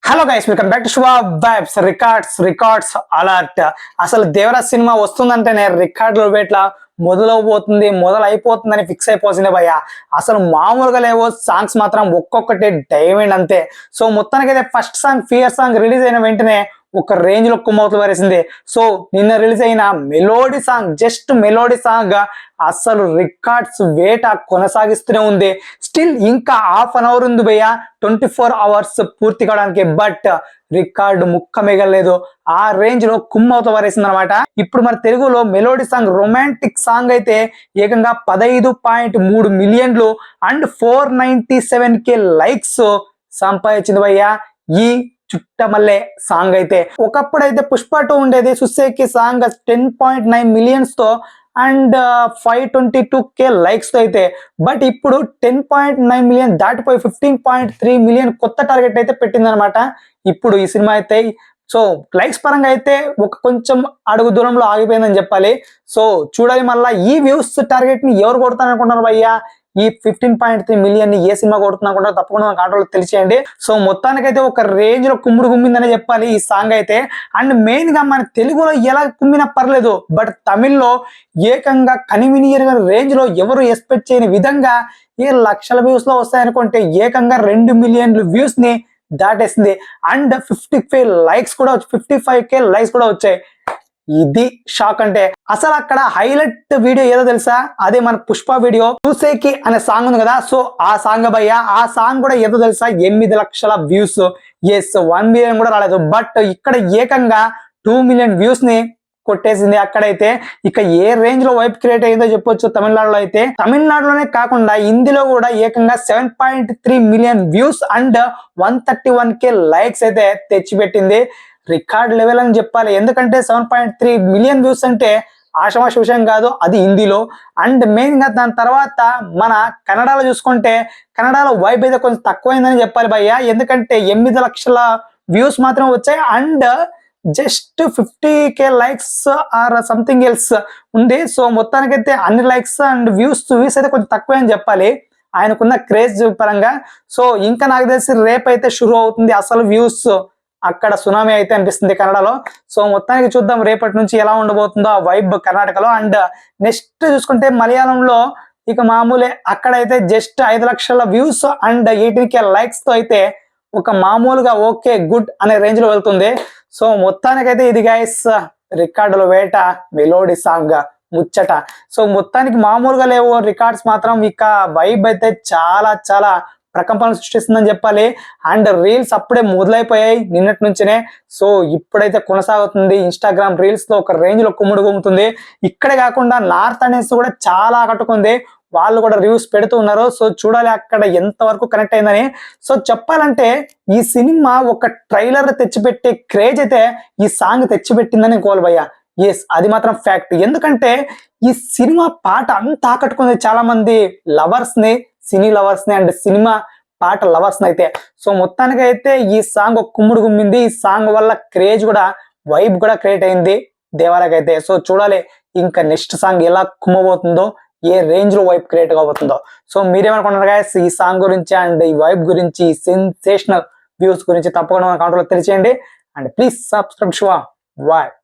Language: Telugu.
Hello guys, welcome back to శుభ వైబ్స్. Records alert. అసలు దేవరాజ్ సినిమా వస్తుందంటేనే రికార్డులు వేట్ల మొదలైపోతుందని ఫిక్స్ అయిపోతుంది భయ్య. అసలు మామూలుగా లేవో సాంగ్స్ మాత్రం ఒక్కొక్కటి డైమండ్ అంతే. సో మొత్తానికైతే first song fear song release అయిన వెంటనే ఒక రేంజ్ లో కుమ్మవుతూ వరేసింది. సో నిన్న రిలీజ్ అయిన melody song, just melody song అసలు రికార్డ్స్ వేట కొనసాగిస్తూనే ఉంది. స్టిల్ ఇంకా హాఫ్ అన్ అవర్ ఉంది భయ్య 24 hours పూర్తి కావడానికి. బట్ రికార్డు ముక్క మిగలేదు, ఆ రేంజ్ లో కుమ్మవుతూ వరేసింది అనమాట. ఇప్పుడు మన తెలుగులో మెలోడీ సాంగ్, రొమాంటిక్ సాంగ్ అయితే ఏకంగా 15.3 మిలియన్లు అండ్ 497K లైక్స్ సంపాదించింది భయ్య ఈ చుట్టమల్లే సాంగ్ అయితే. ఒకప్పుడు అయితే పుష్ప 2 ఉండేది, సుసేకి సాంగ్ 10.9 మిలియన్స్ తో అండ్ 522K లైక్స్ తో అయితే. బట్ ఇప్పుడు 10.9 మిలియన్ దాటిపోయి 15.3 మిలియన్ కొత్త టార్గెట్ అయితే పెట్టింది అనమాట ఇప్పుడు ఈ సినిమా అయితే. సో లైక్స్ పరంగా అయితే ఒక కొంచెం అడుగు దూరంలో ఆగిపోయిందని చెప్పాలి. సో చూడాలి మళ్ళా ఈ వ్యూస్ టార్గెట్ ని ఎవరు కొడతారనుకుంటున్నారు భయ్యా. ఈ 15.3 మిలియన్ ని ఏ సినిమా కొడుతున్నా తప్పకుండా మన కాంట్రోల్ తెలిసేయండి. సో మొత్తానికైతే ఒక రేంజ్ లో గుమ్మిందనే చెప్పాలి ఈ సాంగ్ అయితే. అండ్ మెయిన్ గా మన తెలుగులో ఎలా కుమ్మినా పర్లేదు, బట్ తమిళ్లో ఏకంగా కనివినియర్ రేంజ్ లో ఎవరు ఎక్స్పెక్ట్ చేయని విధంగా లక్షల వ్యూస్ లో వస్తాయనుకుంటే ఏకంగా 2 మిలియన్లు వ్యూస్ ని దాటేసింది. అండ్ 55 లైక్స్ కూడా 55K లైక్స్ కూడా వచ్చాయి. ఇది షాక్ అంటే. అసలు అక్కడ హైలైట్ వీడియో ఏదో తెలుసా, అదే మన పుష్ప వీడియో చూసేకి అనే సాంగ్ ఉంది కదా. సో ఆ సాంగ్ భయ్య, ఆ సాంగ్ కూడా ఏదో తెలుసా 8 లక్షల వ్యూస్. ఎస్, 1 మిలియన్ కూడా రాలేదు. బట్ ఇక్కడ ఏకంగా 2 మిలియన్ వ్యూస్ ని కొట్టేసింది అక్కడైతే. ఇక ఏ రేంజ్ లో వైప్ క్రియేట్ అయిందో చెప్పొచ్చు తమిళనాడులో అయితే. తమిళనాడులోనే కాకుండా హిందీలో కూడా ఏకంగా 7.3 million views and 131K likes అయితే తెచ్చిపెట్టింది. రికార్డ్ లెవెల్ అని చెప్పాలి. ఎందుకంటే 7.3 మిలియన్ వ్యూస్ అంటే ఆషమాష విషయం కాదు, అది హిందీలో. అండ్ మెయిన్ గా దాని తర్వాత మన కన్నడలో చూసుకుంటే, కన్నడలో వైబ్ అయితే కొంచెం తక్కువైందని చెప్పాలి భయ్య. ఎందుకంటే 8 లక్షల వ్యూస్ మాత్రం వచ్చాయి and just 50K likes or something else ఉంది. సో మొత్తానికైతే అన్ని లైక్స్ అండ్ వ్యూస్ అయితే కొంచెం తక్కువే అని చెప్పాలి ఆయనకున్న క్రేజ్ పరంగా. సో ఇంకా నాకు తెలిసి రేపైతే షురూ అవుతుంది అసలు వ్యూస్, అక్కడ సునామీ అయితే అనిపిస్తుంది కన్నడలో. సో మొత్తానికి చూద్దాం రేపటి నుంచి ఎలా ఉండబోతుందో ఆ వైబ్ కర్ణాటకలో. అండ్ నెక్స్ట్ చూసుకుంటే మలయాళంలో ఇక మామూలే, అక్కడైతే జస్ట్ 5 లక్షల వ్యూస్ అండ్ 18K లైక్స్ తో అయితే ఒక మామూలుగా ఓకే గుడ్ అనే రేంజ్ లో వెళ్తుంది. సో మొత్తానికైతే ఇది గైస్ రికార్డుల వేట మెలోడీ సాంగ్ ముచ్చట. సో మొత్తానికి మామూలుగా లేవు రికార్డ్స్ మాత్రం. ఇక వైబ్ అయితే చాలా చాలా ప్రకంపనలు సృష్టిస్తుందని చెప్పాలి. అండ్ రీల్స్ అప్పుడే మొదలైపోయాయి నిన్నటి నుంచినే. సో ఇప్పుడైతే కొనసాగుతుంది ఇన్స్టాగ్రామ్ రీల్స్ లో ఒక రేంజ్ లో గుమ్ముతుంది. ఇక్కడే కాకుండా నార్త్ అనేసి కూడా చాలా ఆకట్టుకుంది, వాళ్ళు కూడా రివ్యూస్ పెడుతూ ఉన్నారు. సో చూడాలి అక్కడ ఎంత వరకు కనెక్ట్ అయిందని. సో చెప్పాలంటే ఈ సినిమా ఒక ట్రైలర్ తెచ్చిపెట్టే క్రేజ్ అయితే ఈ సాంగ్ తెచ్చిపెట్టిందని కోల్ భయ్య. ఎస్, అది మాత్రం ఫ్యాక్ట్. ఎందుకంటే ఈ సినిమా పాట అంత ఆకట్టుకుంది చాలా మంది లవర్స్ ని, సినీ లవర్స్ ని అండ్ సినిమా పాట లవర్స్ ని అయితే. సో మొత్తానికి అయితే ఈ సాంగ్ ఒక గుమ్మింది. ఈ సాంగ్ వల్ల క్రేజ్ కూడా, వైబ్ కూడా క్రియేట్ అయింది దేవాలకైతే. సో చూడాలి ఇంకా నెక్స్ట్ సాంగ్ ఎలా కుమ్మబోతుందో, ఏ రేంజ్ లో వైబ్ క్రియేట్ కాబోతుందో. సో మీరేమనుకుంటున్నారు గైస్ ఈ సాంగ్ గురించి అండ్ ఈ వైబ్ గురించి, సెన్సేషనల్ వ్యూస్ గురించి తప్పకుండా మన కాంట్రోల్ తెలియచేయండి. అండ్ ప్లీజ్ సబ్స్క్రైబ్ శుభ వైబ్.